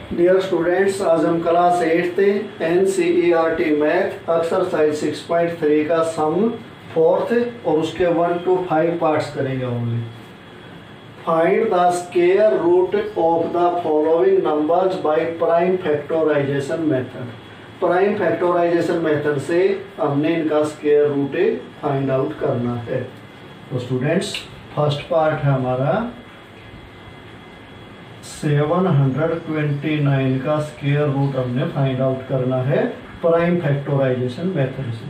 Dear students, आज हम class 8 NCERT math exercise 6.3 का सम फोर्थ और उसके 1 to 5 पार्ट्स करेंगे only. Find the square root of the following numbers by prime factorization method. Prime factorization method से हमने इनका स्क्वायर रूट फाइंड आउट करना है। तो स्टूडेंट्स, फर्स्ट पार्ट है हमारा 729 का स्क्वायर रूट हमने फाइंड आउट करना है प्राइम फैक्टराइजेशन मेथड से।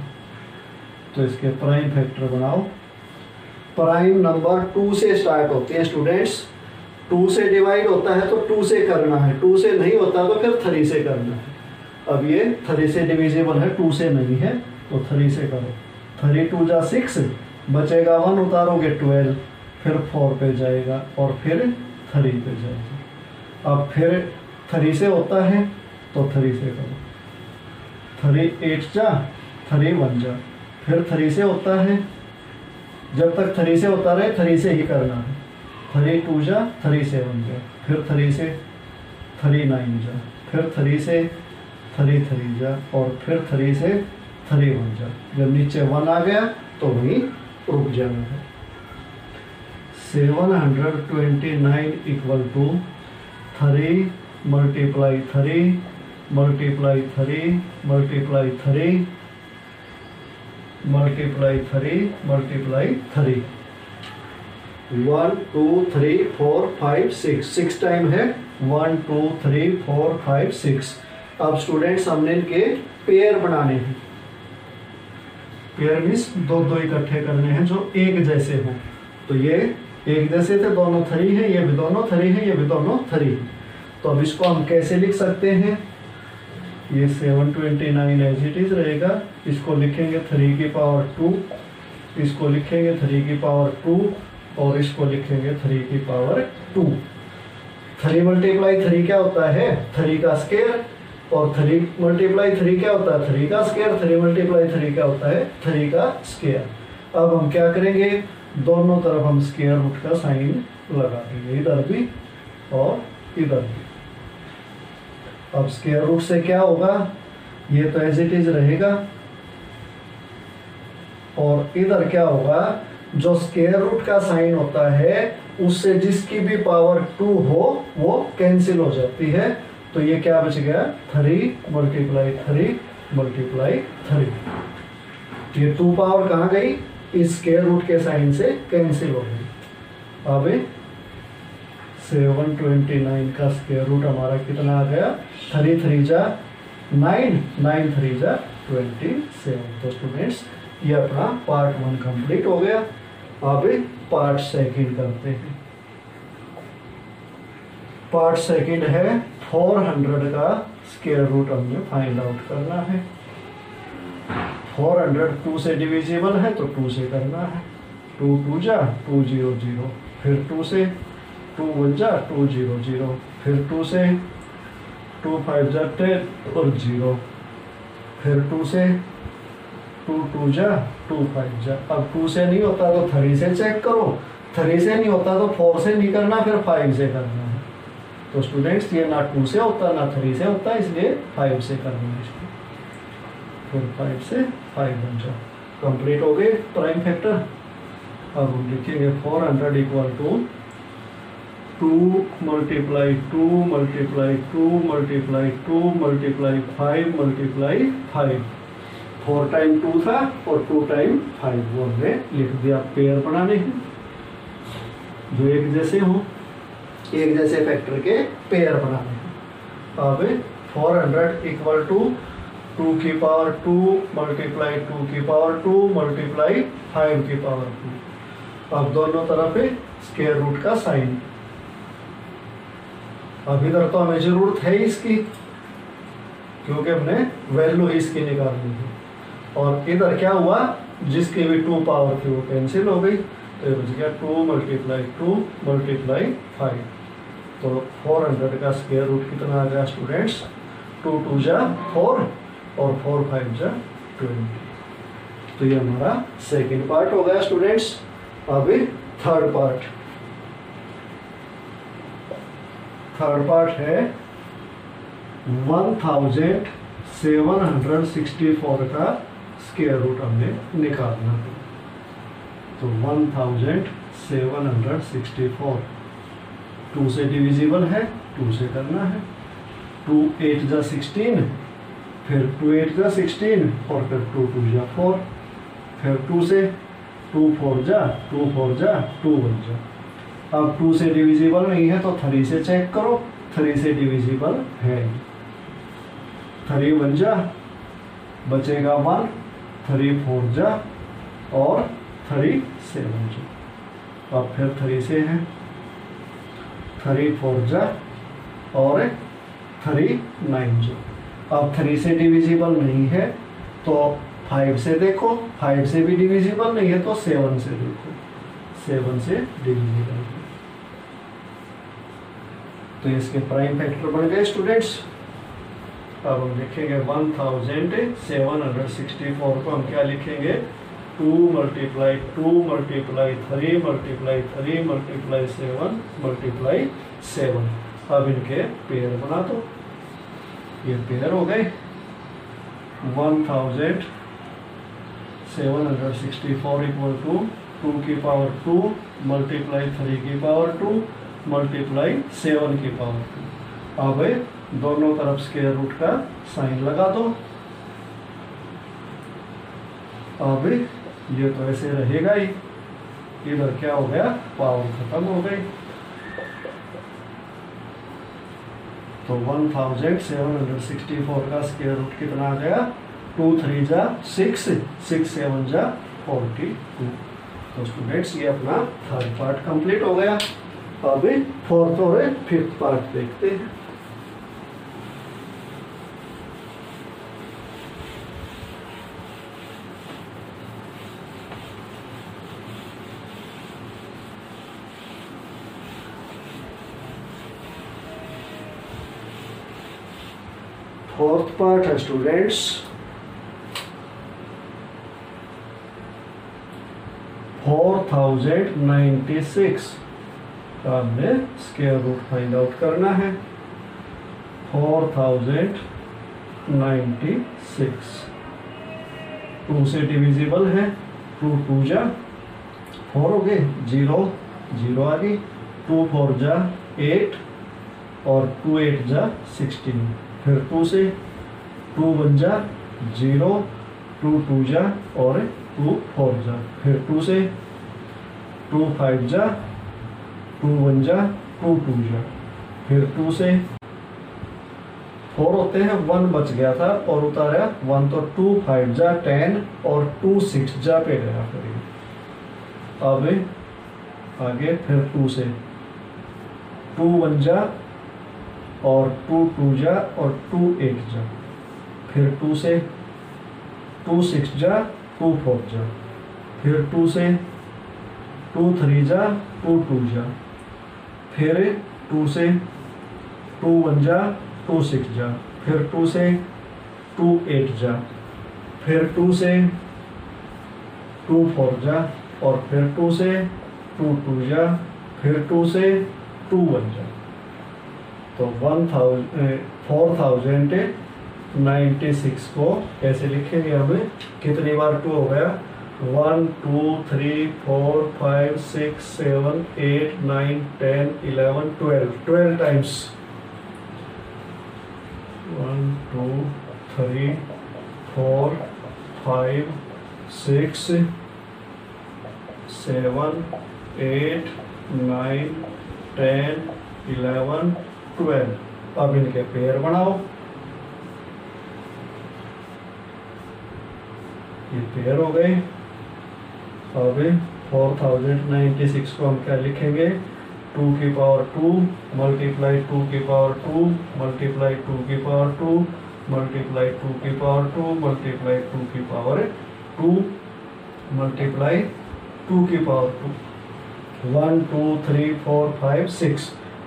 तो इसके प्राइम फैक्टर बनाओ। प्राइम नंबर 2 से स्टार्ट होते हैं स्टूडेंट्स। 2 से डिवाइड होता है तो 2 से करना है, 2 से नहीं होता तो फिर 3 से करना है। अब ये 3 से डिविजिबल है, 2 से नहीं है, तो 3 से करो। 3 2 जा 6, बचेगा 1, उतारोगे 12, फिर 4 पे जाएगा और फिर 3 पे जाएगा। अब फिर 3 से होता है तो 3 से करो। 3 8 जा, 3 1 जा, फिर 3 से होता है। जब तक 3 से होता रहे 3 से ही करना है। 3 2 जा, 3 7 जा, फिर 3 से 3 9 जा, फिर 3 से 3 3 जा और फिर 3 से 3 1 जा। जब नीचे 1 आ गया तो वहीं रुक जाना है। 729 equal to 3 multiply 3 multiply 3 multiply 3 multiply 3 multiply 3 1 2 3 4 5 6 6 time है। 1 2 3 4 5 6। अब स्टूडेंट्स, हमने इनके पेयर बनाने हैं। पेयर मीन्स दो दो इकट्ठे करने हैं जो एक जैसे हों। तो ये एक जैसे थे, दोनों 3 है, ये भी दोनों 3 है, ये भी दोनों 3 है। तो अब इसको हम कैसे लिख सकते हैं? ये 729 एज इट इज रहेगा। इसको लिखेंगे 3 की पावर 2, इसको लिखेंगे 3 की पावर 2 और इसको लिखेंगे 3 की पावर 2। 3 मल्टीप्लाई 3 क्या होता है? 3 का स्क्वायर। और 3 मल्टीप्लाई 3 क्या होता है? 3 का स्क्वायर। 3 मल्टीप्लाई 3 क्या होता है? 3 का स्क्वायर। अब हम क्या करेंगे? दोनों तरफ हम स्क्वायर रूट का साइन लगा देंगे, इधर भी और इधर भी। अब स्क्वायर रूट से क्या होगा? ये तो एज इट इज रहेगा और इधर क्या होगा? जो स्क्वायर रूट का साइन होता है उससे जिसकी भी पावर 2 हो वो कैंसिल हो जाती है। तो ये क्या बच गया? 3 मल्टीप्लाई 3 मल्टीप्लाई 3। ये 2 पावर कहाँ गई? इस स्क्वायर रूट के साइन से कैंसिल हो गई। अब 729 का स्क्वायर रूट हमारा कितना आ गया? 3 3 जा 9, 9 3 जा 27। तो स्टूडेंट्स, ये अपना पार्ट 1 कंप्लीट हो गया। अब पार्ट सेकंड करते हैं। पार्ट सेकंड है 400 का स्क्वायर रूट हमने फाइंड आउट करना है। 400 2 से डिविजिबल है तो 2 से करना है। 2 2 जा 2 0 0, फिर 2 से 2 1 जा 2 0 0, फिर 2 से 2 5 जा 10 और 0, फिर 2 से 2 2 जा 2 5 जा। अब 2 से नहीं होता तो 3 से चेक करो। 3 से नहीं होता तो 4 से नहीं करना, फिर 5 से करना है। तो स्टूडेंट्स, ये ना 2 से होता ना 3 से होता, इसलिए 5 से करना है इसको। फिर 5 से 5 बन जा। कंप्लीट हो गए प्राइम फैक्टर। अब हम लिखेंगे 400 equal to 2 multiply 2 multiply 2 multiply 2 multiply 5 multiply 5। 4 time 2 था और 2 टाइम 5 वो हमने लिख दिया। पेयर बनाने हैं जो एक जैसे हों, एक जैसे फैक्टर के पेयर बनाने हैं। अब 400 इक्वल टू 2 की पावर 2 मल्टीप्लाई 2 की पावर 2 मल्टीप्लाई 5 की पावर 2। अब दोनों तरफ स्क्वायर रूट का साइन। अब इधर तो हमें जरूरत है इसकी, क्योंकि हमने वैल्यू इसकी निकालनी है। और इधर क्या हुआ? जिसकी भी 2 पावर थी वो कैंसिल हो गई, तो ये बच गया 2 मल्टीप्लाई 2 मल्टीप्लाई 5। तो 400 का स्क्वायर रूट कितना आ गया स्टूडेंट्स? 2 2 जा 4 और 4 5 जा 20। तो ये हमारा सेकेंड पार्ट हो गया स्टूडेंट्स। अभी थर्ड पार्ट। थर्ड पार्ट है 1764 का स्क्वायर रूट हमें निकालना है। तो 1764 2 से डिविजिबल है, 2 से करना है। 2 8 जा 16, फिर 2 8 जा 16 और फिर 2 2 जा 4, फिर 2 से 2 4 जा 2 4 जा 2 1 जा। अब 2 से डिविजिबल नहीं है तो 3 से चेक करो, 3 से डिविजिबल है। 3 1 जा, बचेगा 1, 3 4 जा और 3 7 जा। अब फिर 3 से है, 3 4 जा और 3 9 जा। अब 3 से डिविजिबल नहीं है तो 5 से देखो, 5 से भी डिविजिबल नहीं है तो 7 से देखो, 7 से डिविजिबल है। तो इसके प्राइम फैक्टर बन गए स्टूडेंट्स। अब हम लिखेंगे 1764 को हम क्या लिखेंगे, 2 × 2 × 3 × 3 × 7 × 7। अब इनके पेयर बना दो, ये पेयर हो गए। 1764 इक्वल टू 2 की पावर 2 मल्टीप्लाई 3 की पावर 2 मल्टीप्लाई 7 की पावर 2। अब दोनों तरफ स्क्वायर रूट का साइन लगा दो। अब ये तो ऐसे रहेगा ही, इधर क्या हो गया, पावर खत्म हो गई। तो 1764 का स्क्वायर रूट कितना आ गया, 2 3 जा 6, 6 7 जा 42। तो स्टूडेंट्स ये अपना थर्ड पार्ट कंप्लीट हो गया। अब फोर्थ और फिफ्थ पार्ट देखते हैं। फोर्थ पार्ट है स्टूडेंट्स 4096 का हमने स्क्वायर रूट फाइंड आउट करना है। 4096 2 से डिविजिबल है, 2 2 जा 4 हो गए, 0 0 आ गई, 2 4 जा 8 और 2 8 जा 16। फिर 2 से 2 1 जा 0, 2 2 जा और 2 4 जा। फिर 2 से 2 5 जा, 2 1 जा 2 2 जा। फिर 2 से 4 होते हैं, 1 बच गया था और उतारा 1, तो 2 5 जा 10 और 2 6 जा पे गया। फिर अब आगे फिर 2 से 2 1 जा और 2 2 जा और 2 8 जा। फिर 2 से 2 6 जा 2 4 जा। फिर 2 से 2 3 जा 2 2 जा। फिर 2 से 2 1 जा 2 6 जा। फिर 2 से 2 8 जा। फिर 2 से 2 4 जा और फिर 2 से 2 2 जा। फिर 2 से 2 1 जा। तो 4096 को कैसे लिखेंगे, हमें कितनी बार 2 हो गया, 1 2 3 4 5 6 7 8 9 10 11 12 टाइम्स। 1 2 3 4 5 6 7 8 9 10 11 12। अब इनके पेयर बनाओ, ये पेयर हो गए। अब 4096 को हम क्या लिखेंगे, 2 की पावर 2 मल्टीप्लाई 2 की पावर 2 मल्टीप्लाई 2 की पावर 2 मल्टीप्लाई 2 की पावर 2 मल्टीप्लाई 2 की पावर 2 मल्टीप्लाई 2 की पावर 2। 1 2 3 4 5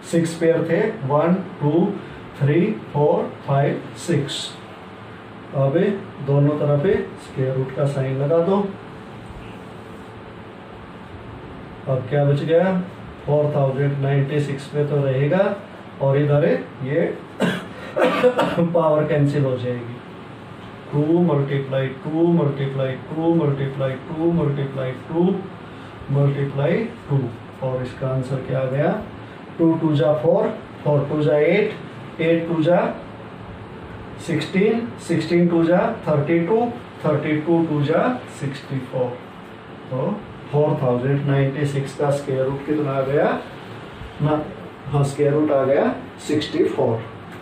6 पेयर थे, 1 2 3 4 5 6। अब दोनों तरफ स्क्वायर रूट का साइन लगा दो। अब क्या बच गया, 4096 में तो रहेगा और इधर ये पावर कैंसिल हो जाएगी। 2 multiply 2 multiply 2 multiply 2 multiply 2 multiply 2, और इसका आंसर क्या आ गया? 2 2 जा 4, 4 2 जा 8, 8 2 जा 16, 16 2 जा 32, 32 2 जा 64। तो 4096 का स्क्वायर रूट कितना आ गया ना? हाँ, स्क्वायर रूट आ गया 64।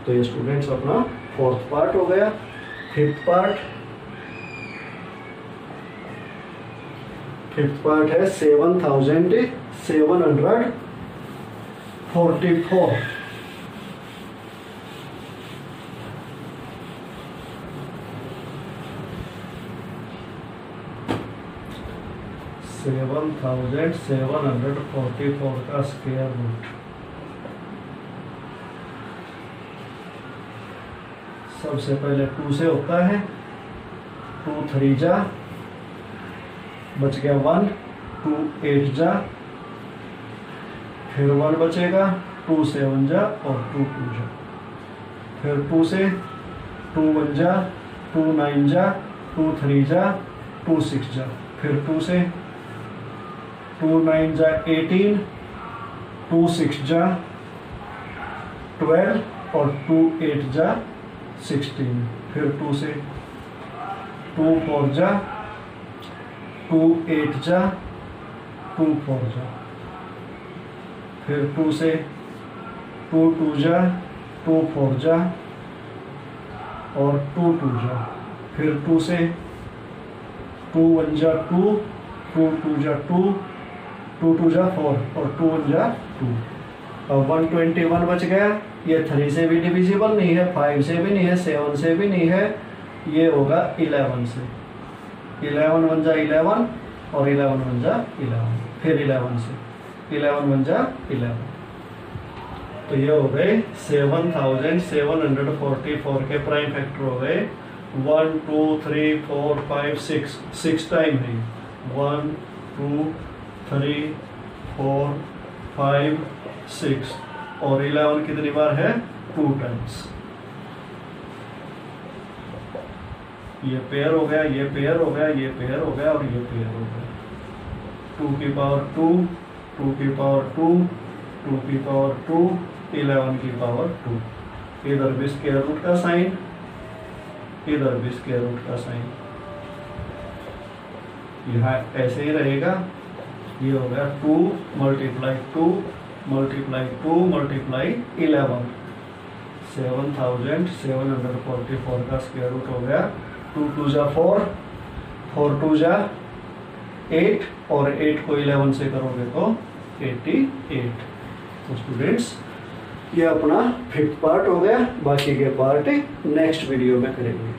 तो ये स्टूडेंट्स अपना फोर्थ पार्ट हो गया। फिफ्थ पार्ट है 7744। $7,744 का स्क्वायर रूट। सबसे पहले 2 से होता है, 2 3 जा, बच गया 1, 2 8 जा, फिर 1 बचेगा, 2 7 जा और 2 2 जा, फिर 2 से 2 1 जा, 2 9 जा, 2 3 जा, 2 6 जा, फिर 2 से 2 9 जा 18, 2 6 जा 12 और 2 8 जा 16, फिर 2 से 2 4 जा, 2 8 जा, 2 4 जा, फिर 2 से 2 2 जा, 2 4 जा और 2 2 जा, फिर 2 से 2 1 जा 2, 2 2 जा 2, 2 2 जा 4 और 2 1 जा 2। अब 121 बच गया। ये 3 से भी डिविजिबल नहीं है, 5 से भी नहीं है, 7 से भी नहीं है, ये होगा 11 से। 11 1 जा 11 और 11 1 जा 11, फिर 11 से 11 1 जा 11। तो ये हो गए 7744 के प्राइम फैक्टर हो गए 1 2 3 4 5 6, 6 टाइम है 1 2 3 4 5 6 और 11 कितनी बार है? 2 टाइम्स। ये पेयर हो गया, ये पेयर हो गया, ये पेयर हो गया और ये पेयर हो गया। 2 की पावर 2, 2 की पावर 2, 2 की पावर 2, 11 की पावर 2। इधर भी स्क्वायर रूट का साइन, इधर भी स्क्वायर रूट का साइन, यहाँ ऐसे ही रहेगा। ये हो गया 2 मल्टीप्लाई 2 मल्टीप्लाई 2 मल्टीप्लाई 11, 7744 का स्क्वायर रूट हो गया। 2 2 जा 4, 4 2 जा 8 और 8 को 11 से करोगे तो 88। तो स्टूडेंट्स ये अपना 5th पार्ट हो गया, बाकी के पार्ट नेक्स्ट वीडियो में करेंगे।